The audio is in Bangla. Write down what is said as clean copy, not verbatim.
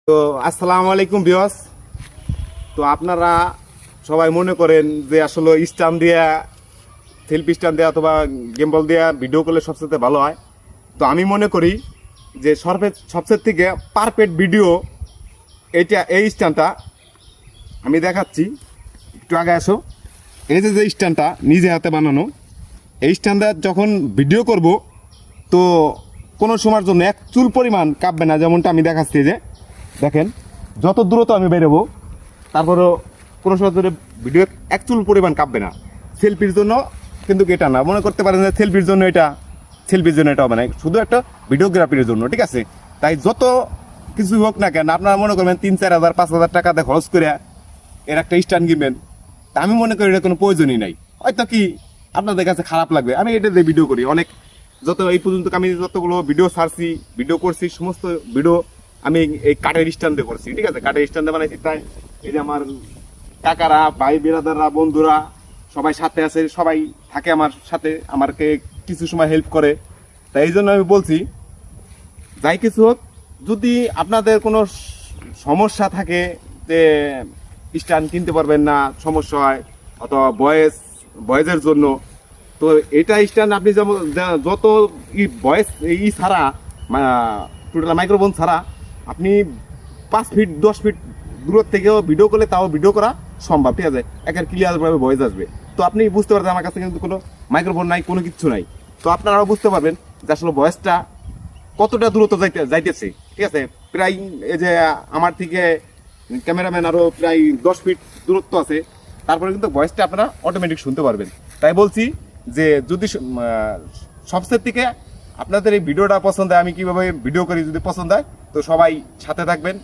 তো আসসালামু আলাইকুম ভিউয়ার্স। তো আপনারা সবাই মনে করেন যে আসলে স্ট্যান্ড দিয়া সেলফি স্ট্যান্ড দেওয়া অথবা গেমবল দেওয়া ভিডিও করলে সবচেয়ে ভালো হয়। তো আমি মনে করি যে সবচেয়ে থেকে পারফেক্ট ভিডিও এই স্ট্যান্ডটা আমি দেখাচ্ছি। একটু আগে আসো। এই যে স্ট্যান্ডটা নিজে হাতে বানানো, এই স্ট্যান্ডটা যখন ভিডিও করব তো কোনো সময়ের জন্য এক চুল পরিমাণ কাঁপবে না। যেমনটা আমি দেখাচ্ছি, যে দেখেন যত দ্রুত আমি বেরোবো তারপরও কোনো সময় ধরে ভিডিও এক চুল পরিমাণ কাঁপবে না। সেলফির জন্য কিন্তু এটা না, মনে করতে পারেন যে সেলফির জন্য এটা হবে না, শুধু একটা ভিডিওগ্রাফির জন্য, ঠিক আছে? তাই যত কিছু হোক না কেন আপনারা মনে করবেন 3-4 হাজার 5 হাজার টাকা দিয়ে খরচ করে এর একটা স্ট্যান্ড কিনবেন, তা আমি মনে করি এটা কোনো প্রয়োজনই নাই। হয়তো কি আপনাদের কাছে খারাপ লাগবে, আমি এটা দিয়ে ভিডিও করি অনেক। এই পর্যন্ত আমি যতগুলো ভিডিও ছাড়ছি, ভিডিও করছি, সমস্ত ভিডিও আমি এই কাঠের স্ট্যান্ডে করছি, ঠিক আছে? কাঠের স্ট্যান্ডে বানাইছি। তাই এই যে আমার কাকারা, ভাই বিরাদাররা, বন্ধুরা সবাই সাথে আছে, সবাই থাকে আমার সাথে, আমাকে কিছু সময় হেল্প করে। তাই এই জন্য আমি বলছি, যাই কিছু হোক, যদি আপনাদের কোনো সমস্যা থাকে যে স্ট্যান্ড কিনতে পারবেন না, সমস্যা হয়, অথবা বয়েজের জন্য, তো এটা স্ট্যান্ড আপনি যেমন যত ভয়েস ছাড়া, টোটাল মাইক্রোফোন ছাড়া আপনি 5 ফিট 10 ফিট দূর থেকেও ভিডিও করলে তাও ভিডিও করা সম্ভব, ঠিক আছে? একের ক্লিয়ারভাবে ভয়েস আসবে। তো আপনি বুঝতে পারবেন আমার কাছে কিন্তু কোনো মাইক্রোফোন নাই, কোনো কিছু নাই। তো আপনারাও বুঝতে পারবেন যে আসলে ভয়েসটা কতটা দূরত্ব যাইতেছে, ঠিক আছে? প্রায় এই যে আমার থেকে ক্যামেরাম্যান আরও প্রায় 10 ফিট দূরত্ব আছে, তারপরে কিন্তু ভয়েসটা আপনারা অটোমেটিক শুনতে পারবেন। তাই বলছি যে যদি সবচেয়ে থেকে আপনাদের এই ভিডিওটা পছন্দ হয়, আমি কীভাবে ভিডিও করি, যদি পছন্দ হয় তো সবাই সাথে থাকবেন।